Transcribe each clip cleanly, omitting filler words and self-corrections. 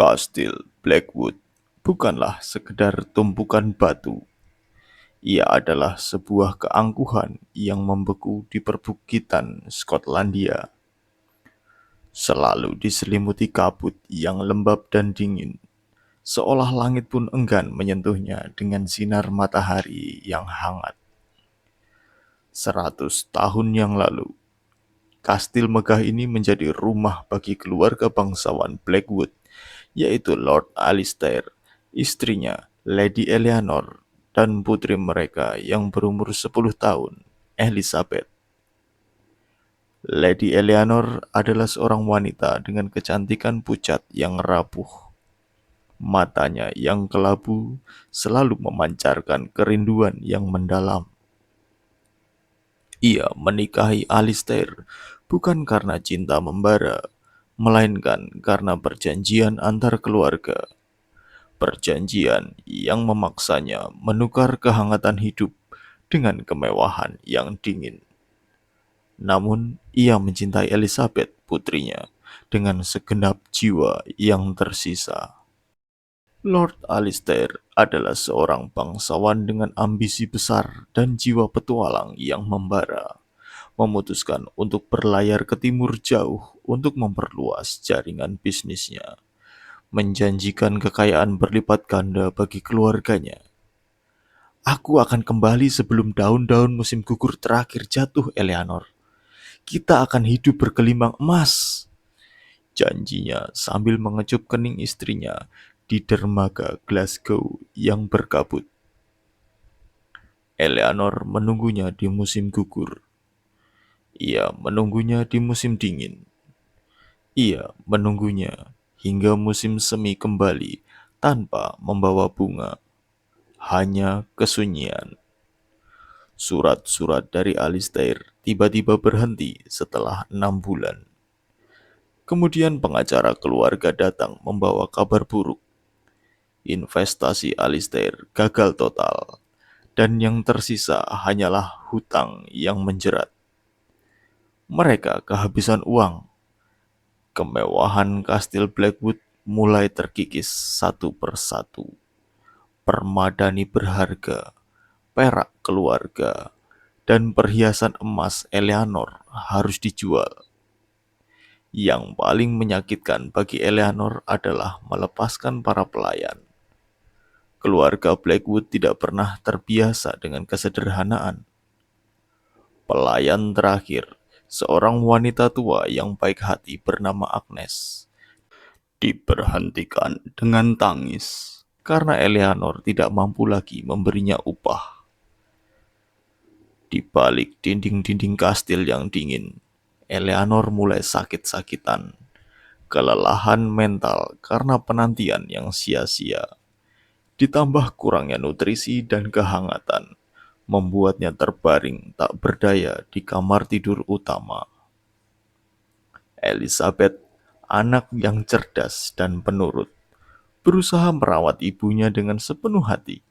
Kastil Blackwood bukanlah sekedar tumpukan batu. Ia adalah sebuah keangkuhan yang membeku di perbukitan Skotlandia, selalu diselimuti kabut yang lembab dan dingin, seolah langit pun enggan menyentuhnya dengan sinar matahari yang hangat. 100 tahun yang lalu, kastil megah ini menjadi rumah bagi keluarga bangsawan Blackwood, yaitu Lord Alistair, istrinya Lady Eleanor, dan putri mereka yang berumur 10 tahun, Elizabeth. Lady Eleanor adalah seorang wanita dengan kecantikan pucat yang rapuh. Matanya yang kelabu selalu memancarkan kerinduan yang mendalam. Ia menikahi Alistair bukan karena cinta membara, melainkan karena perjanjian antar keluarga. Perjanjian yang memaksanya menukar kehangatan hidup dengan kemewahan yang dingin. Namun, ia mencintai Elizabeth, putrinya, dengan segenap jiwa yang tersisa. Lord Alistair adalah seorang bangsawan dengan ambisi besar dan jiwa petualang yang membara. Memutuskan untuk berlayar ke timur jauh untuk memperluas jaringan bisnisnya, menjanjikan kekayaan berlipat ganda bagi keluarganya. Aku akan kembali sebelum daun-daun musim gugur terakhir jatuh, Eleanor. Kita akan hidup bergelimang emas, janjinya sambil mengecup kening istrinya di dermaga Glasgow yang berkabut. Eleanor menunggunya di musim gugur. Ia menunggunya di musim dingin. Ia menunggunya hingga musim semi kembali tanpa membawa bunga, hanya kesunyian. Surat-surat dari Alistair tiba-tiba berhenti setelah 6 bulan. Kemudian pengacara keluarga datang membawa kabar buruk. Investasi Alistair gagal total, dan yang tersisa hanyalah hutang yang menjerat. Mereka kehabisan uang. Kemewahan kastil Blackwood mulai terkikis satu persatu. Permadani berharga, perak keluarga, dan perhiasan emas Eleanor harus dijual. Yang paling menyakitkan bagi Eleanor adalah melepaskan para pelayan. Keluarga Blackwood tidak pernah terbiasa dengan kesederhanaan. Pelayan terakhir, seorang wanita tua yang baik hati bernama Agnes, diberhentikan dengan tangis karena Eleanor tidak mampu lagi memberinya upah. Di balik dinding-dinding kastil yang dingin, Eleanor mulai sakit-sakitan, kelelahan mental karena penantian yang sia-sia, ditambah kurangnya nutrisi dan kehangatan, membuatnya terbaring tak berdaya di kamar tidur utama. Elizabeth, anak yang cerdas dan penurut, berusaha merawat ibunya dengan sepenuh hati.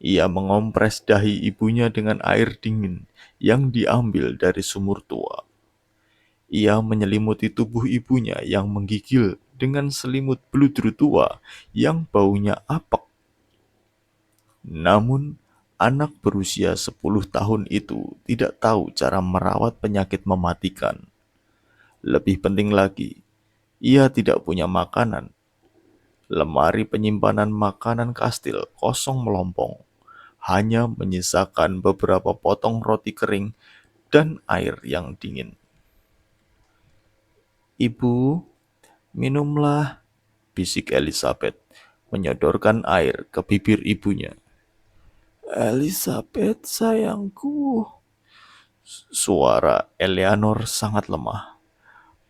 Ia mengompres dahi ibunya dengan air dingin yang diambil dari sumur tua. Ia menyelimuti tubuh ibunya yang menggigil dengan selimut beludru tua yang baunya apek. Namun, anak berusia 10 tahun itu tidak tahu cara merawat penyakit mematikan. Lebih penting lagi, ia tidak punya makanan. Lemari penyimpanan makanan kastil kosong melompong, hanya menyisakan beberapa potong roti kering dan air yang dingin. "Ibu, minumlah," bisik Elizabeth, menyodorkan air ke bibir ibunya. "Elizabeth, sayangku," suara Eleanor sangat lemah.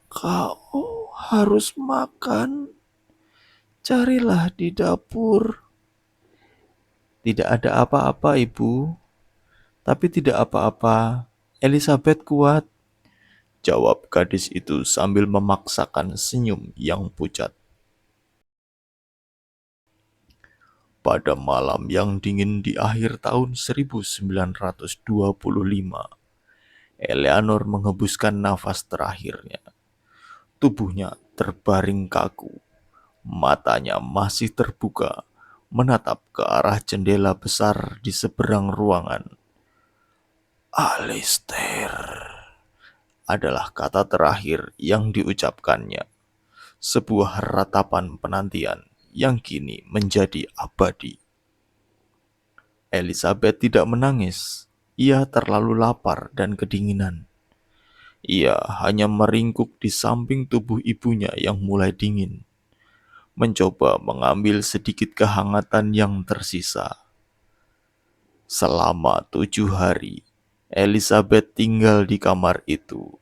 "Kau harus makan. Carilah di dapur." "Tidak ada apa-apa, Ibu. Tapi tidak apa-apa. Elizabeth kuat," jawab gadis itu sambil memaksakan senyum yang pucat. Pada malam yang dingin di akhir tahun 1925, Eleanor menghembuskan nafas terakhirnya. Tubuhnya terbaring kaku. Matanya masih terbuka, menatap ke arah jendela besar di seberang ruangan. Alistair adalah kata terakhir yang diucapkannya. Sebuah ratapan penantian yang kini menjadi abadi. Elizabeth tidak menangis. Ia terlalu lapar dan kedinginan. Ia hanya meringkuk di samping tubuh ibunya yang mulai dingin, mencoba mengambil sedikit kehangatan yang tersisa. Selama 7 hari, Elizabeth tinggal di kamar itu.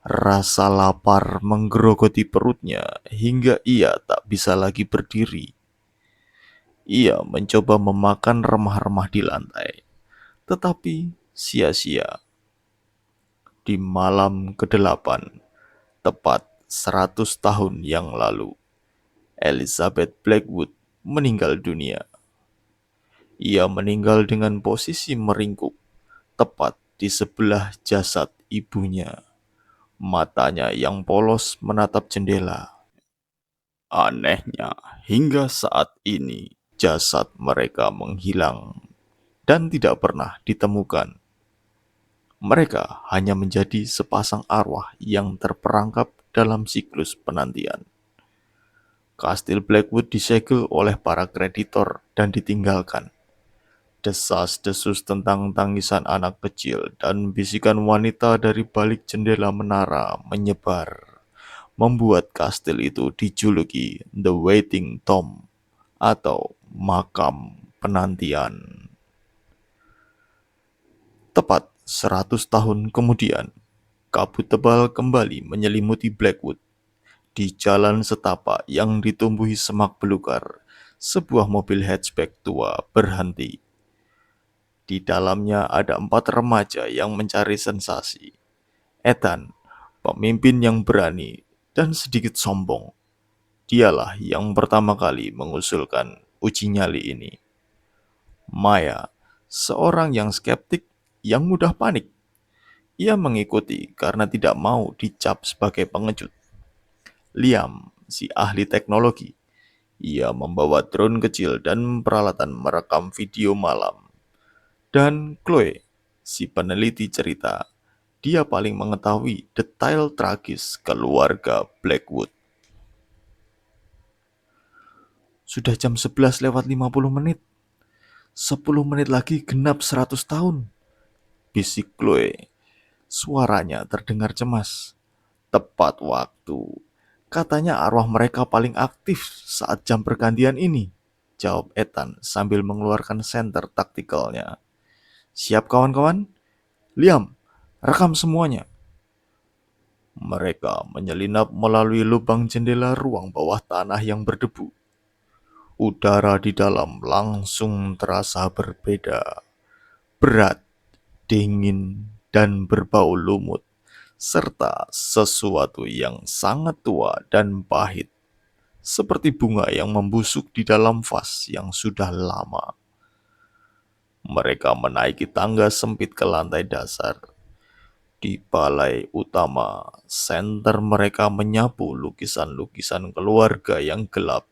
Rasa lapar menggerogoti perutnya hingga ia tak bisa lagi berdiri. Ia mencoba memakan remah-remah di lantai, tetapi sia-sia. Di malam ke-8, tepat 100 tahun yang lalu, Elizabeth Blackwood meninggal dunia. Ia meninggal dengan posisi meringkuk, tepat di sebelah jasad ibunya. Matanya yang polos menatap jendela. Anehnya, hingga saat ini jasad mereka menghilang dan tidak pernah ditemukan. Mereka hanya menjadi sepasang arwah yang terperangkap dalam siklus penantian. Kastil Blackwood disegel oleh para kreditor dan ditinggalkan. Desas-desus tentang tangisan anak kecil dan bisikan wanita dari balik jendela menara menyebar, membuat kastil itu dijuluki The Waiting Tomb atau makam penantian. Tepat 100 tahun kemudian, kabut tebal kembali menyelimuti Blackwood. Di jalan setapak yang ditumbuhi semak belukar, sebuah mobil hatchback tua berhenti. Di dalamnya ada 4 remaja yang mencari sensasi. Ethan, pemimpin yang berani dan sedikit sombong. Dialah yang pertama kali mengusulkan uji nyali ini. Maya, seorang yang skeptik yang mudah panik. Ia mengikuti karena tidak mau dicap sebagai pengecut. Liam, si ahli teknologi. Ia membawa drone kecil dan peralatan merekam video malam. Dan Chloe, si peneliti cerita. Dia paling mengetahui detail tragis keluarga Blackwood. Sudah jam 11 lewat 50 menit. 10 menit lagi genap 100 tahun. Bisik Chloe. Suaranya terdengar cemas. Tepat waktu. Katanya arwah mereka paling aktif saat jam pergantian ini, jawab Ethan sambil mengeluarkan senter taktikalnya. Siap kawan-kawan? Liam, rekam semuanya. Mereka menyelinap melalui lubang jendela ruang bawah tanah yang berdebu. Udara di dalam langsung terasa berbeda. Berat, dingin, dan berbau lumut. Serta sesuatu yang sangat tua dan pahit. Seperti bunga yang membusuk di dalam vas yang sudah lama. Mereka menaiki tangga sempit ke lantai dasar. Di balai utama, senter mereka menyapu lukisan-lukisan keluarga yang gelap,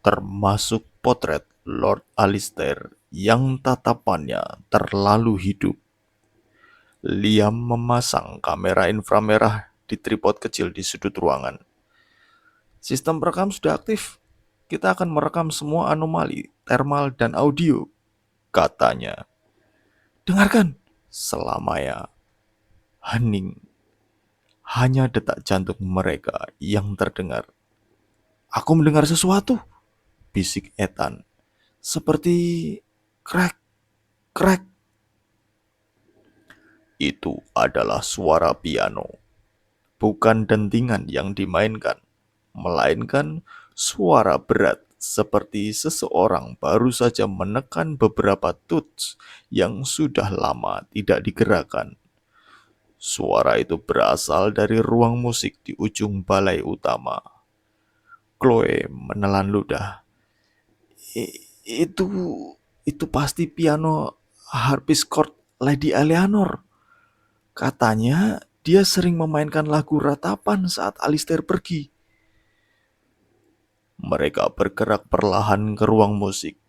termasuk potret Lord Alistair yang tatapannya terlalu hidup. Liam memasang kamera inframerah di tripod kecil di sudut ruangan. Sistem perekam sudah aktif. Kita akan merekam semua anomali, thermal, dan audio, katanya. Dengarkan, selamanya. Hening. Hanya detak jantung mereka yang terdengar. Aku mendengar sesuatu, bisik Ethan. Seperti krek, krek. Itu adalah suara piano. Bukan dentingan yang dimainkan, melainkan suara berat seperti seseorang baru saja menekan beberapa tuts yang sudah lama tidak digerakkan. Suara itu berasal dari ruang musik di ujung balai utama. Chloe menelan ludah. Itu itu pasti piano harpsichord Lady Eleanor. Katanya dia sering memainkan lagu ratapan saat Alistair pergi. Mereka bergerak perlahan ke ruang musik.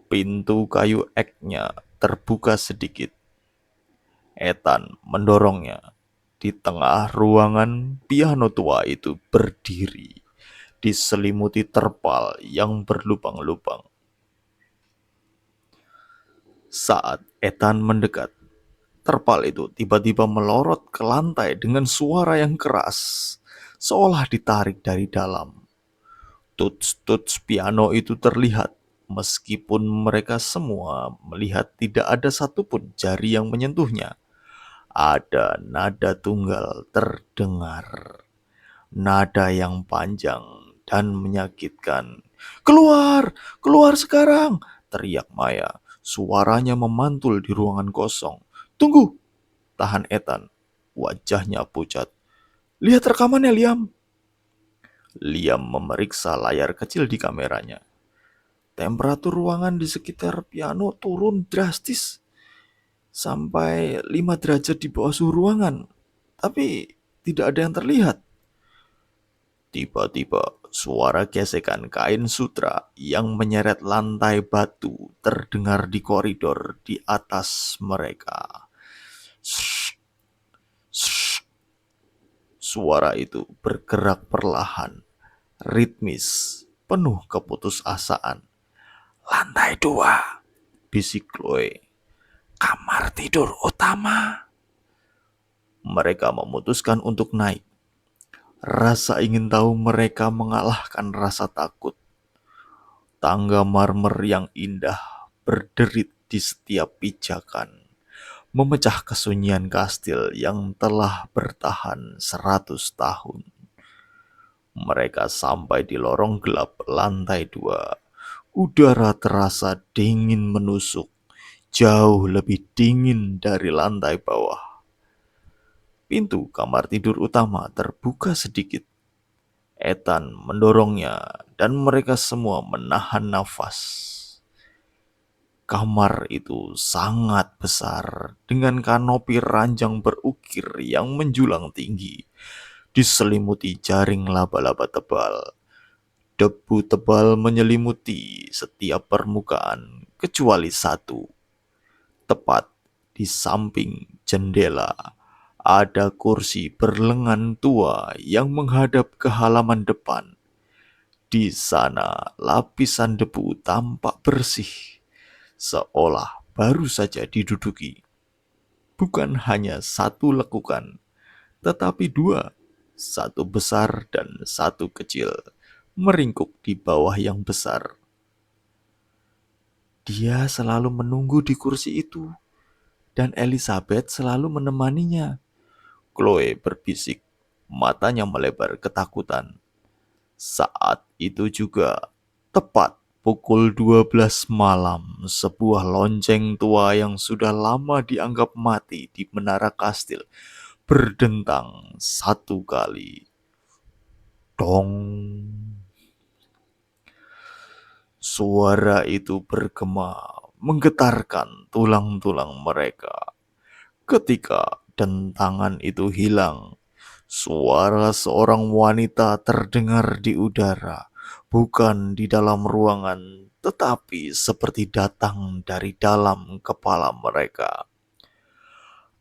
Pintu kayu eknya terbuka sedikit. Ethan mendorongnya. Di tengah ruangan, piano tua itu berdiri, diselimuti terpal yang berlubang-lubang. Saat Ethan mendekat, terpal itu tiba-tiba melorot ke lantai dengan suara yang keras, seolah ditarik dari dalam. Tuts-tuts piano itu terlihat, meskipun mereka semua melihat tidak ada satupun jari yang menyentuhnya. Ada nada tunggal terdengar, nada yang panjang dan menyakitkan. "Keluar! Keluar sekarang!" teriak Maya. Suaranya memantul di ruangan kosong. "Tunggu!" tahan Ethan. Wajahnya pucat. "Lihat rekamannya, Liam." Liam memeriksa layar kecil di kameranya. Temperatur ruangan di sekitar piano turun drastis sampai 5 derajat di bawah suhu ruangan. Tapi tidak ada yang terlihat. Tiba-tiba suara gesekan kain sutra yang menyeret lantai batu terdengar di koridor di atas mereka. Shh, shh. Suara itu bergerak perlahan, ritmis, penuh keputusasaan. "Lantai 2," bisik Chloe. "Kamar tidur utama." Mereka memutuskan untuk naik. Rasa ingin tahu mereka mengalahkan rasa takut. Tangga marmer yang indah berderit di setiap pijakan, memecah kesunyian kastil yang telah bertahan 100 tahun. Mereka sampai di lorong gelap lantai 2. Udara terasa dingin menusuk, jauh lebih dingin dari lantai bawah. Pintu kamar tidur utama terbuka sedikit. Ethan mendorongnya dan mereka semua menahan nafas. Kamar itu sangat besar dengan kanopi ranjang berukir yang menjulang tinggi, diselimuti jaring laba-laba tebal. Debu tebal menyelimuti setiap permukaan kecuali satu. Tepat di samping jendela ada kursi berlengan tua yang menghadap ke halaman depan. Di sana lapisan debu tampak bersih, seolah baru saja diduduki. Bukan hanya satu lekukan, tetapi dua, satu besar dan satu kecil, meringkuk di bawah yang besar. Dia selalu menunggu di kursi itu, dan Elizabeth selalu menemaninya. Chloe berbisik, matanya melebar ketakutan. Saat itu juga, tepat pukul 12 malam, sebuah lonceng tua yang sudah lama dianggap mati di menara kastil berdentang satu kali. Dong. Suara itu bergema, menggetarkan tulang-tulang mereka. Ketika dentangan itu hilang, suara seorang wanita terdengar di udara, bukan di dalam ruangan, tetapi seperti datang dari dalam kepala mereka.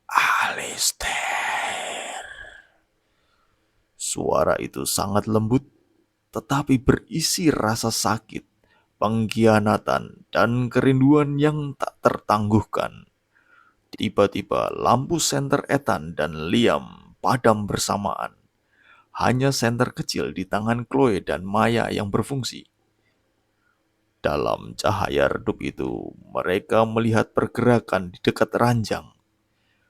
"Alistair." Suara itu sangat lembut, tetapi berisi rasa sakit, pengkhianatan, dan kerinduan yang tak tertangguhkan. Tiba-tiba lampu senter Ethan dan Liam padam bersamaan. Hanya senter kecil di tangan Chloe dan Maya yang berfungsi. Dalam cahaya redup itu, mereka melihat pergerakan di dekat ranjang.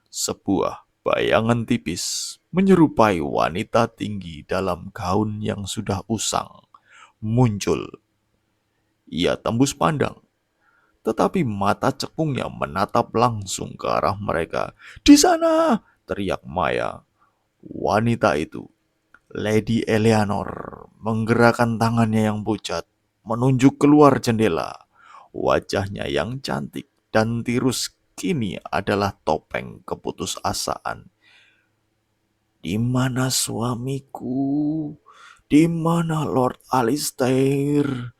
Sebuah bayangan tipis menyerupai wanita tinggi dalam gaun yang sudah usang muncul. Ia tembus pandang, tetapi mata cekungnya menatap langsung ke arah mereka. "Di sana!" teriak Maya. Wanita itu, Lady Eleanor, menggerakkan tangannya yang pucat, menunjuk keluar jendela. Wajahnya yang cantik dan tirus kini adalah topeng keputusasaan. "Di mana suamiku? Di mana Lord Alistair?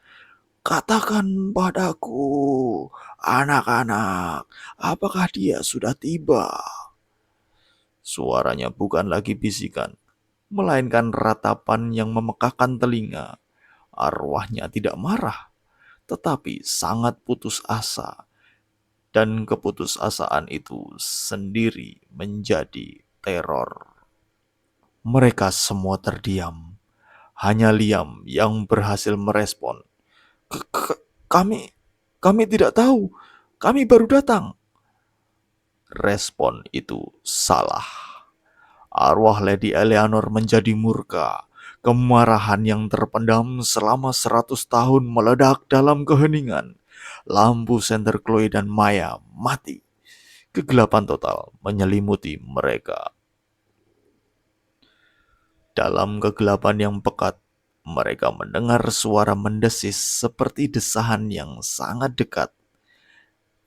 Katakan padaku, anak-anak, apakah dia sudah tiba? Suaranya bukan lagi bisikan, melainkan ratapan yang memekakkan telinga. Arwahnya tidak marah, tetapi sangat putus asa. Dan keputusasaan itu sendiri menjadi teror. Mereka semua terdiam. Hanya Liam yang berhasil merespon. Kami, kami tidak tahu. Kami baru datang. Respon itu salah. Arwah Lady Eleanor menjadi murka. Kemarahan yang terpendam selama 100 tahun meledak dalam keheningan. Lampu senter Chloe dan Maya mati. Kegelapan total menyelimuti mereka. Dalam kegelapan yang pekat, mereka mendengar suara mendesis seperti desahan yang sangat dekat.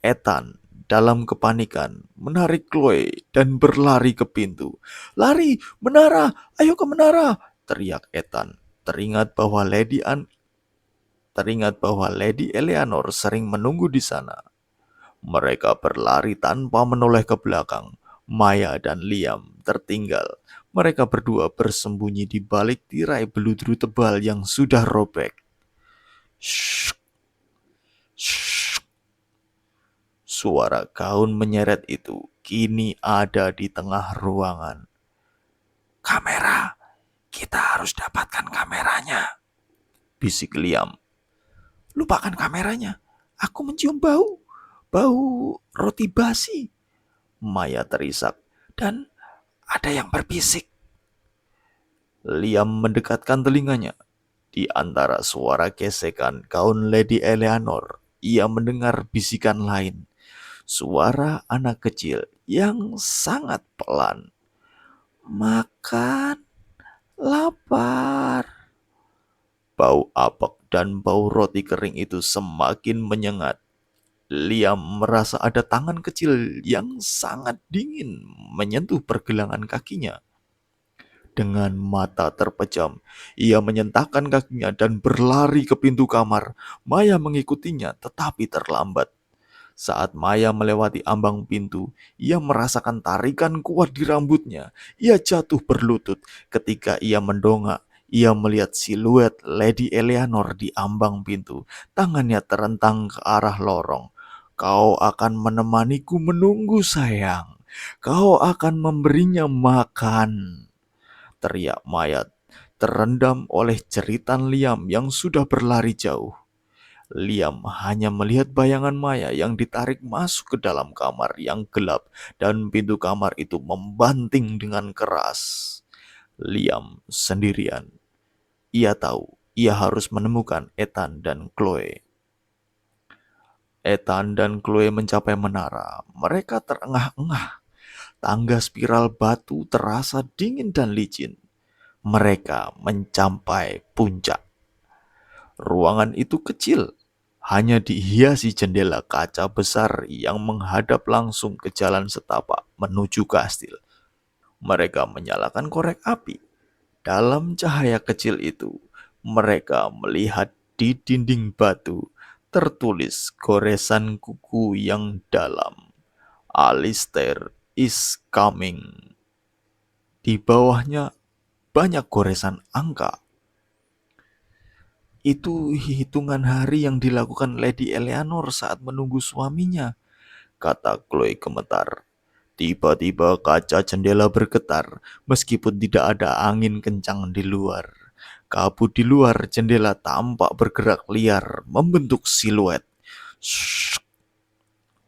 Ethan dalam kepanikan menarik Chloe dan berlari ke pintu. "Lari, menara, ayo ke menara!" teriak Ethan. Teringat bahwa Lady Eleanor sering menunggu di sana. Mereka berlari tanpa menoleh ke belakang. Maya dan Liam tertinggal. Mereka berdua bersembunyi di balik tirai beludru tebal yang sudah robek. Shh, shh. Suara gaun menyeret itu kini ada di tengah ruangan. "Kamera, kita harus dapatkan kameranya," bisik Liam. "Lupakan kameranya, aku mencium bau. Bau roti basi." Maya terisak. "Dan ada yang berbisik." Liam mendekatkan telinganya. Di antara suara gesekan gaun Lady Eleanor, ia mendengar bisikan lain. Suara anak kecil yang sangat pelan. "Makan, lapar." Bau apek dan bau roti kering itu semakin menyengat. Liam merasa ada tangan kecil yang sangat dingin menyentuh pergelangan kakinya. Dengan mata terpejam, ia menyentakkan kakinya dan berlari ke pintu kamar. Maya mengikutinya, tetapi terlambat. Saat Maya melewati ambang pintu, ia merasakan tarikan kuat di rambutnya. Ia jatuh berlutut. Ketika ia mendongak, ia melihat siluet Lady Eleanor di ambang pintu. Tangannya terentang ke arah lorong. "Kau akan menemaniku menunggu, sayang. Kau akan memberinya makan," teriak Maya, terendam oleh jeritan Liam yang sudah berlari jauh. Liam hanya melihat bayangan Maya yang ditarik masuk ke dalam kamar yang gelap dan pintu kamar itu membanting dengan keras. Liam sendirian. Ia tahu ia harus menemukan Ethan dan Chloe. Ethan dan Chloe mencapai menara. Mereka terengah-engah. Tangga spiral batu terasa dingin dan licin. Mereka mencapai puncak. Ruangan itu kecil, hanya dihiasi jendela kaca besar yang menghadap langsung ke jalan setapak menuju kastil. Mereka menyalakan korek api. Dalam cahaya kecil itu, mereka melihat di dinding batu tertulis goresan kuku yang dalam. "Alistair is coming." Di bawahnya banyak goresan angka. "Itu hitungan hari yang dilakukan Lady Eleanor saat menunggu suaminya," kata Chloe gemetar. Tiba-tiba kaca jendela bergetar, meskipun tidak ada angin kencang di luar. Kabut di luar jendela tampak bergerak liar, membentuk siluet. Shh,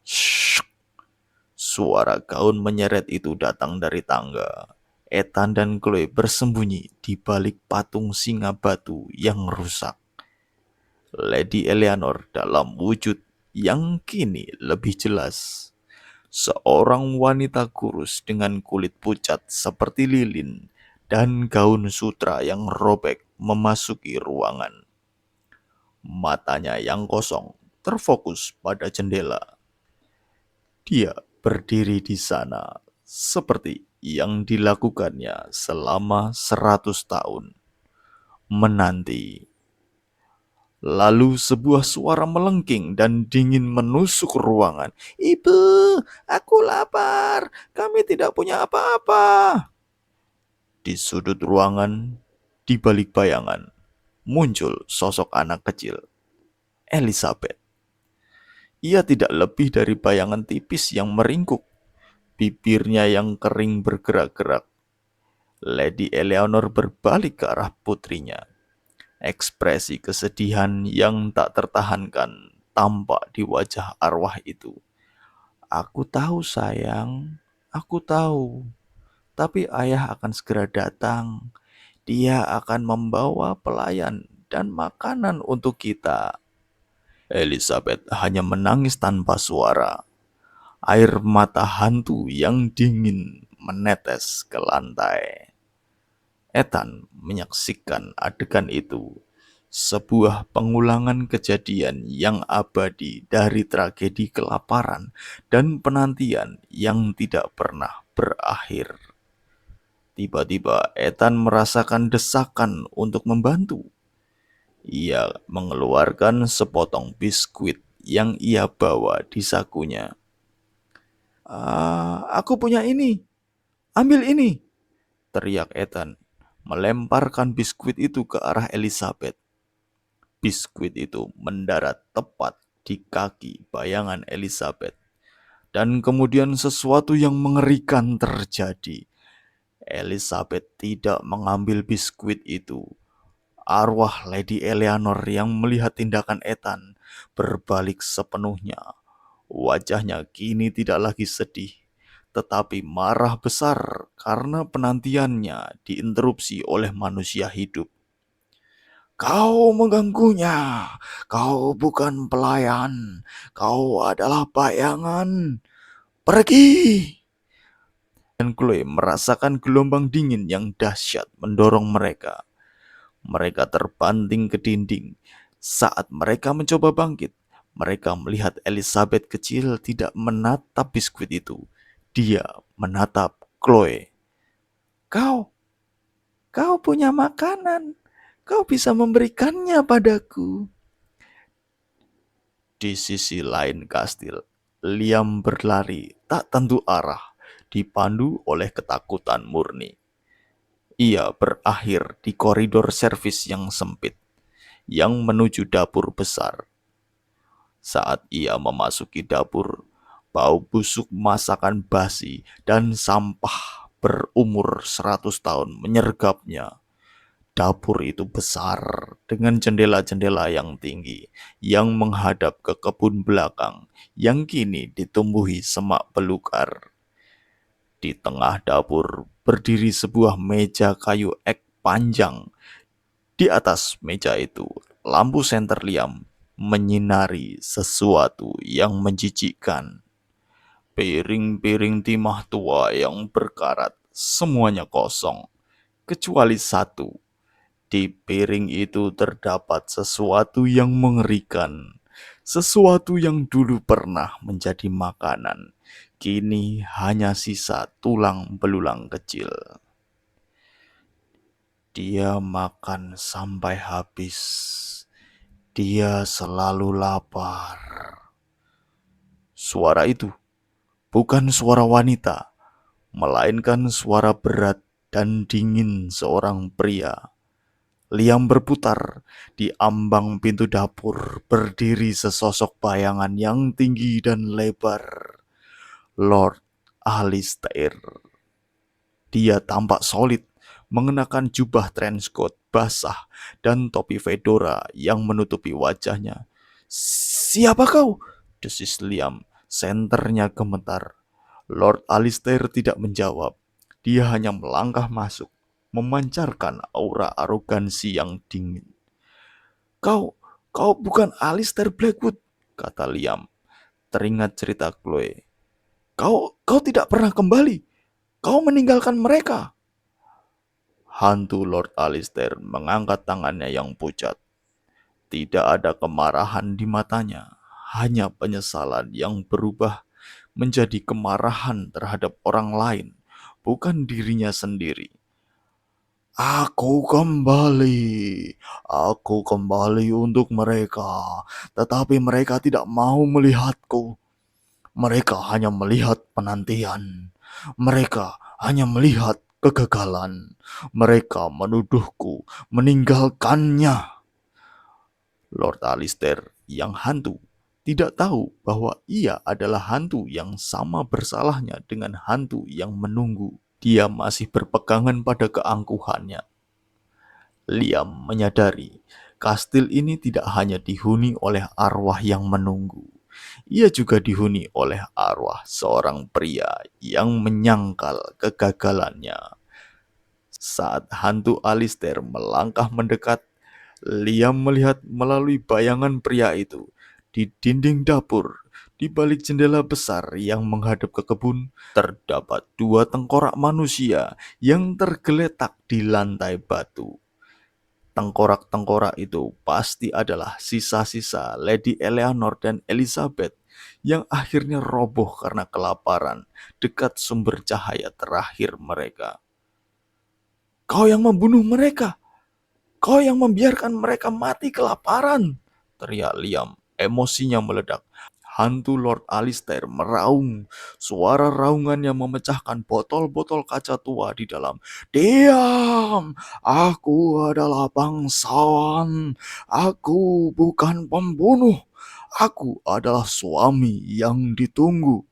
shh. Suara gaun menyeret itu datang dari tangga. Ethan dan Chloe bersembunyi di balik patung singa batu yang rusak. Lady Eleanor dalam wujud yang kini lebih jelas. Seorang wanita kurus dengan kulit pucat seperti lilin dan gaun sutra yang robek memasuki ruangan. Matanya yang kosong terfokus pada jendela. Dia berdiri di sana seperti yang dilakukannya selama 100 tahun. menanti. Lalu sebuah suara melengking dan dingin menusuk ruangan. "Ibu, aku lapar. Kami tidak punya apa-apa." Di sudut ruangan, di balik bayangan, muncul sosok anak kecil, Elizabeth. Ia tidak lebih dari bayangan tipis yang meringkuk, bibirnya yang kering bergerak-gerak. Lady Eleanor berbalik ke arah putrinya. Ekspresi kesedihan yang tak tertahankan tampak di wajah arwah itu. "Aku tahu sayang, aku tahu. Tapi ayah akan segera datang. Dia akan membawa pelayan dan makanan untuk kita." Elizabeth hanya menangis tanpa suara. Air mata hantu yang dingin menetes ke lantai. Ethan menyaksikan adegan itu, sebuah pengulangan kejadian yang abadi dari tragedi kelaparan dan penantian yang tidak pernah berakhir. Tiba-tiba Ethan merasakan desakan untuk membantu. Ia mengeluarkan sepotong biskuit yang ia bawa di sakunya. Aku punya ini, ambil ini," teriak Ethan, melemparkan biskuit itu ke arah Elizabeth. Biskuit itu mendarat tepat di kaki bayangan Elizabeth. Dan kemudian sesuatu yang mengerikan terjadi. Elizabeth tidak mengambil biskuit itu. Arwah Lady Eleanor yang melihat tindakan Ethan berbalik sepenuhnya. Wajahnya kini tidak lagi sedih, tetapi marah besar karena penantiannya diinterupsi oleh manusia hidup. "Kau mengganggunya, kau bukan pelayan, kau adalah bayangan. Pergi!" Dan Chloe merasakan gelombang dingin yang dahsyat mendorong mereka. Mereka terbanting ke dinding. Saat mereka mencoba bangkit, mereka melihat Elizabeth kecil tidak menatap biskuit itu. Dia menatap Chloe. "Kau, kau punya makanan. Kau bisa memberikannya padaku." Di sisi lain kastil, Liam berlari tak tentu arah, dipandu oleh ketakutan murni. Ia berakhir di koridor servis yang sempit, yang menuju dapur besar. Saat ia memasuki dapur, bau busuk masakan basi dan sampah berumur 100 tahun menyergapnya. Dapur itu besar dengan jendela-jendela yang tinggi yang menghadap ke kebun belakang yang kini ditumbuhi semak belukar. Di tengah dapur berdiri sebuah meja kayu ek panjang. Di atas meja itu, lampu senter Liam menyinari sesuatu yang menjijikkan. Piring-piring timah tua yang berkarat, semuanya kosong, kecuali satu. Di piring itu terdapat sesuatu yang mengerikan, sesuatu yang dulu pernah menjadi makanan, kini hanya sisa tulang belulang kecil. Dia makan sampai habis. Dia selalu lapar. Suara itu bukan suara wanita, melainkan suara berat dan dingin seorang pria. Liam berputar. Di ambang pintu dapur berdiri sesosok bayangan yang tinggi dan lebar. Lord Alistair. Dia tampak solid, mengenakan jubah trenchcoat basah dan topi fedora yang menutupi wajahnya. "Siapa kau?" desis Liam. Senternya gemetar. Lord Alistair tidak menjawab. Dia hanya melangkah masuk, memancarkan aura arogansi yang dingin. Kau, kau bukan Alistair Blackwood," kata Liam. Teringat cerita Chloe. Kau tidak pernah kembali. Kau meninggalkan mereka." Hantu Lord Alistair mengangkat tangannya yang pucat. Tidak ada kemarahan di matanya, hanya penyesalan yang berubah menjadi kemarahan terhadap orang lain, bukan dirinya sendiri. Aku kembali, aku kembali untuk mereka, tetapi mereka tidak mau melihatku. Mereka hanya melihat penantian. Mereka hanya melihat kegagalan. Mereka menuduhku meninggalkannya. Lord Alistair yang hantu tidak tahu bahwa ia adalah hantu yang sama bersalahnya dengan hantu yang menunggu. Dia masih berpegangan pada keangkuhannya. Liam menyadari kastil ini tidak hanya dihuni oleh arwah yang menunggu. Ia juga dihuni oleh arwah seorang pria yang menyangkal kegagalannya. Saat hantu Alistair melangkah mendekat, Liam melihat melalui bayangan pria itu. Di dinding dapur, di balik jendela besar yang menghadap ke kebun, terdapat dua tengkorak manusia yang tergeletak di lantai batu. Tengkorak-tengkorak itu pasti adalah sisa-sisa Lady Eleanor dan Elizabeth yang akhirnya roboh karena kelaparan dekat sumber cahaya terakhir mereka. Kau yang membunuh mereka, kau yang membiarkan mereka mati kelaparan, teriak Liam, emosinya meledak. Hantu Lord Alistair meraung, suara raungannya memecahkan botol-botol kaca tua di dalam. Diam, aku adalah bangsawan, aku bukan pembunuh, aku adalah suami yang ditunggu.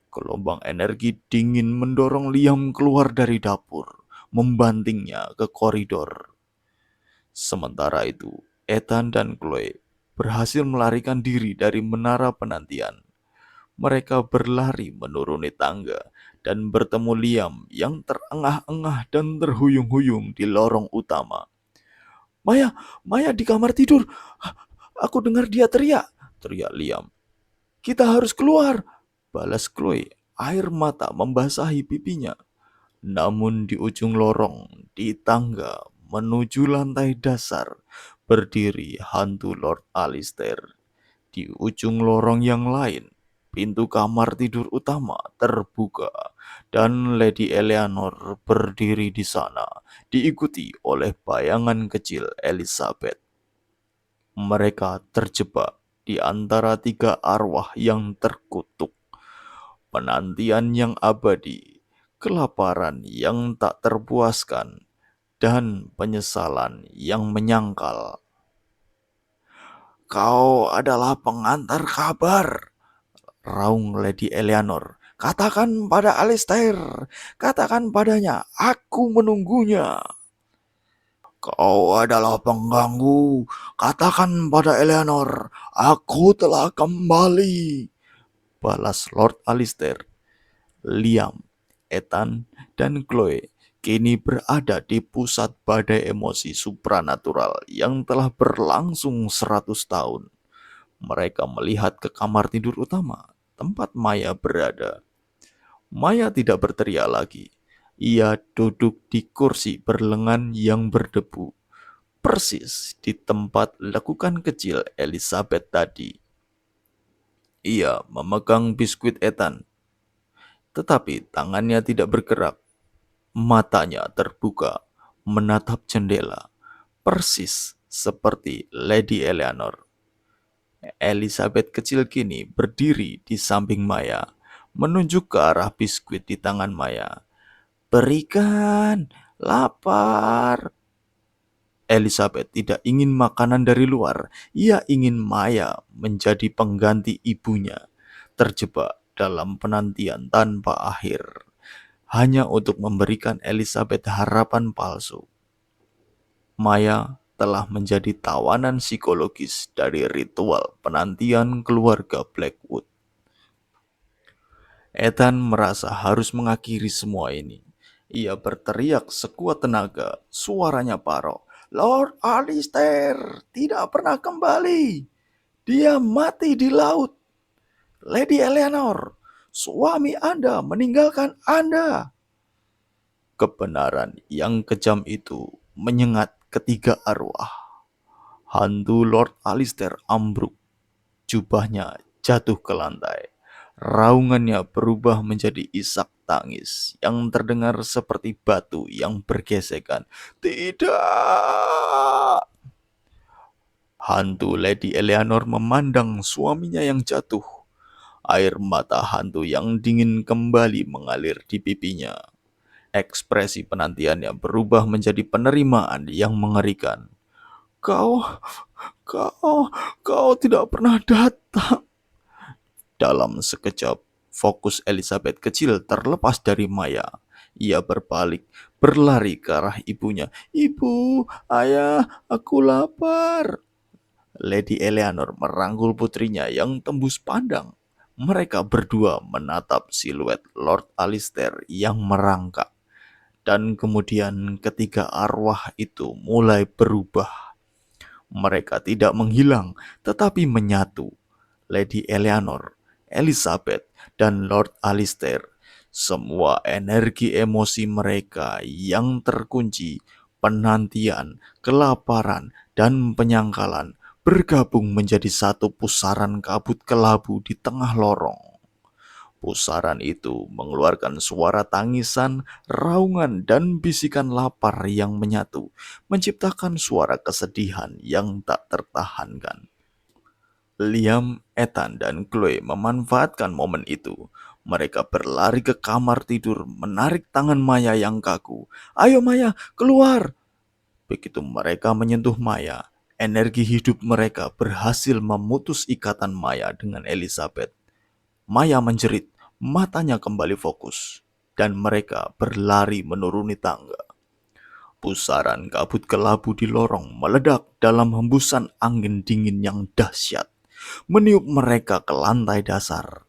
Gelombang energi dingin mendorong Liam keluar dari dapur, membantingnya ke koridor. Sementara itu, Ethan dan Chloe berhasil melarikan diri dari menara penantian. Mereka berlari menuruni tangga dan bertemu Liam yang terengah-engah dan terhuyung-huyung di lorong utama. Maya, Maya di kamar tidur. Aku dengar dia teriak Liam. Kita harus keluar, balas Chloe. Air mata membasahi pipinya. Namun di ujung lorong, di tangga menuju lantai dasar, berdiri hantu Lord Alistair. Di ujung lorong yang lain, pintu kamar tidur utama terbuka dan Lady Eleanor berdiri di sana, diikuti oleh bayangan kecil Elizabeth. Mereka terjebak di antara tiga arwah yang terkutuk. Penantian yang abadi, kelaparan yang tak terpuaskan, dan penyesalan yang menyangkal. Kau adalah pengantar kabar, raung Lady Eleanor. Katakan pada Alistair, katakan padanya, aku menunggunya. Kau adalah pengganggu, katakan pada Eleanor, aku telah kembali. Balas Lord Alistair. Liam, Ethan, dan Chloe kini berada di pusat badai emosi supranatural yang telah berlangsung 100 tahun. Mereka melihat ke kamar tidur utama, tempat Maya berada. Maya tidak berteriak lagi. Ia duduk di kursi berlengan yang berdebu, persis di tempat lekukan kecil Elizabeth tadi. Ia memegang biskuit Ethan, tetapi tangannya tidak bergerak. Matanya terbuka, menatap jendela, persis seperti Lady Eleanor. Elizabeth kecil kini berdiri di samping Maya, menunjuk ke arah biskuit di tangan Maya. Berikan, lapar. Elizabeth tidak ingin makanan dari luar. Ia ingin Maya menjadi pengganti ibunya, terjebak dalam penantian tanpa akhir, hanya untuk memberikan Elizabeth harapan palsu. Maya telah menjadi tawanan psikologis dari ritual penantian keluarga Blackwood. Ethan merasa harus mengakhiri semua ini. Ia berteriak sekuat tenaga, suaranya parau. Lord Alistair tidak pernah kembali. Dia mati di laut. Lady Eleanor, suami Anda meninggalkan Anda. Kebenaran yang kejam itu menyengat ketiga arwah. Hantu Lord Alistair ambruk. Jubahnya jatuh ke lantai. Raungannya berubah menjadi isak tangis yang terdengar seperti batu yang bergesekan. Tidak! Hantu Lady Eleanor memandang suaminya yang jatuh. Air mata hantu yang dingin kembali mengalir di pipinya. Ekspresi penantiannya berubah menjadi penerimaan yang mengerikan. Kau, kau, kau tidak pernah datang. Dalam sekejap, fokus Elizabeth kecil terlepas dari Maya. Ia berbalik, berlari ke arah ibunya. Ibu, ayah, aku lapar. Lady Eleanor merangkul putrinya yang tembus pandang. Mereka berdua menatap siluet Lord Alistair yang merangkak. Dan kemudian ketiga arwah itu mulai berubah. Mereka tidak menghilang, tetapi menyatu. Lady Eleanor, Elizabeth, dan Lord Alistair. Semua energi emosi mereka yang terkunci, penantian, kelaparan, dan penyangkalan bergabung menjadi satu pusaran kabut kelabu di tengah lorong. Pusaran itu mengeluarkan suara tangisan, raungan, dan bisikan lapar yang menyatu, menciptakan suara kesedihan yang tak tertahankan. Liam, Ethan, dan Chloe memanfaatkan momen itu. Mereka berlari ke kamar tidur, menarik tangan Maya yang kaku. Ayo Maya, keluar! Begitu mereka menyentuh Maya, energi hidup mereka berhasil memutus ikatan Maya dengan Elizabeth. Maya menjerit, matanya kembali fokus, dan mereka berlari menuruni tangga. Pusaran kabut kelabu di lorong meledak dalam hembusan angin dingin yang dahsyat, meniup mereka ke lantai dasar.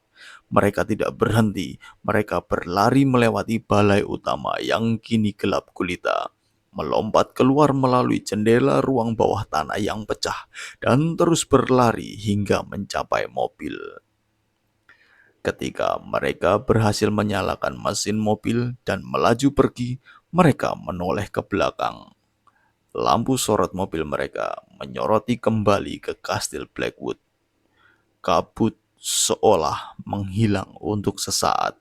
Mereka tidak berhenti, mereka berlari melewati balai utama yang kini gelap gulita, melompat keluar melalui jendela ruang bawah tanah yang pecah, dan terus berlari hingga mencapai mobil. Ketika mereka berhasil menyalakan mesin mobil dan melaju pergi, mereka menoleh ke belakang. Lampu sorot mobil mereka menyoroti kembali ke kastil Blackwood. Kabut seolah menghilang untuk sesaat.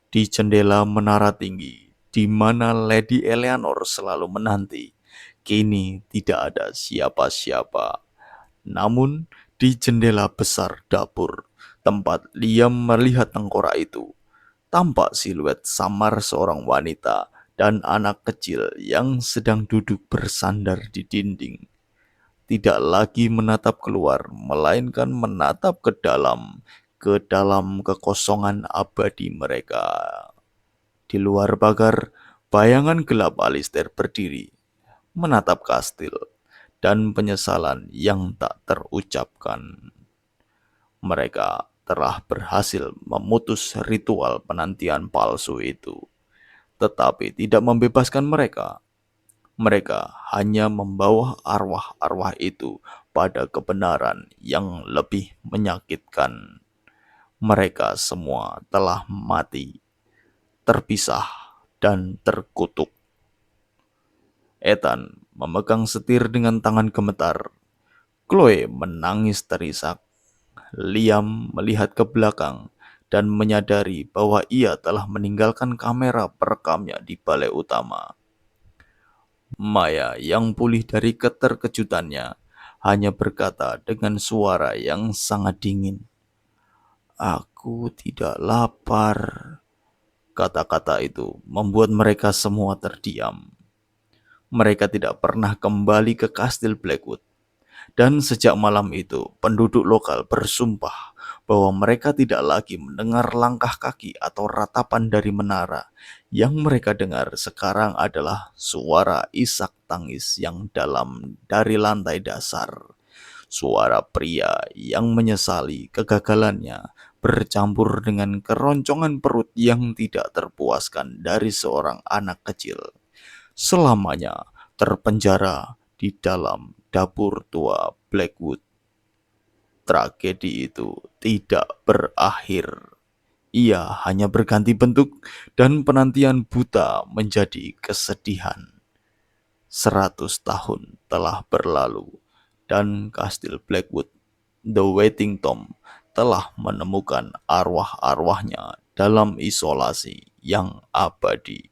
Di jendela menara tinggi, di mana Lady Eleanor selalu menanti, kini tidak ada siapa-siapa. Namun, di jendela besar dapur, tempat Liam melihat tengkorak itu, tampak siluet samar seorang wanita dan anak kecil yang sedang duduk bersandar di dinding. Tidak lagi menatap keluar, melainkan menatap ke dalam kekosongan abadi mereka. Di luar pagar, bayangan gelap Alistair berdiri, menatap kastil, dan penyesalan yang tak terucapkan. Mereka telah berhasil memutus ritual penantian palsu itu, tetapi tidak membebaskan mereka. Mereka hanya membawa arwah-arwah itu pada kebenaran yang lebih menyakitkan. Mereka semua telah mati, terpisah, dan terkutuk. Ethan memegang setir dengan tangan gemetar. Chloe menangis terisak. Liam melihat ke belakang dan menyadari bahwa ia telah meninggalkan kamera perekamnya di balai utama. Maya yang pulih dari keterkejutannya hanya berkata dengan suara yang sangat dingin. Aku tidak lapar. Kata-kata itu membuat mereka semua terdiam. Mereka tidak pernah kembali ke kastil Blackwood. Dan sejak malam itu, penduduk lokal bersumpah bahwa mereka tidak lagi mendengar langkah kaki atau ratapan dari menara. Yang mereka dengar sekarang adalah suara isak tangis yang dalam dari lantai dasar. Suara pria yang menyesali kegagalannya bercampur dengan keroncongan perut yang tidak terpuaskan dari seorang anak kecil. Selamanya terpenjara di dalam dapur tua Blackwood. Tragedi itu tidak berakhir. Ia hanya berganti bentuk dan penantian buta menjadi kesedihan. 100 tahun telah berlalu dan kastil Blackwood, The Waiting Tom, telah menemukan arwah-arwahnya dalam isolasi yang abadi.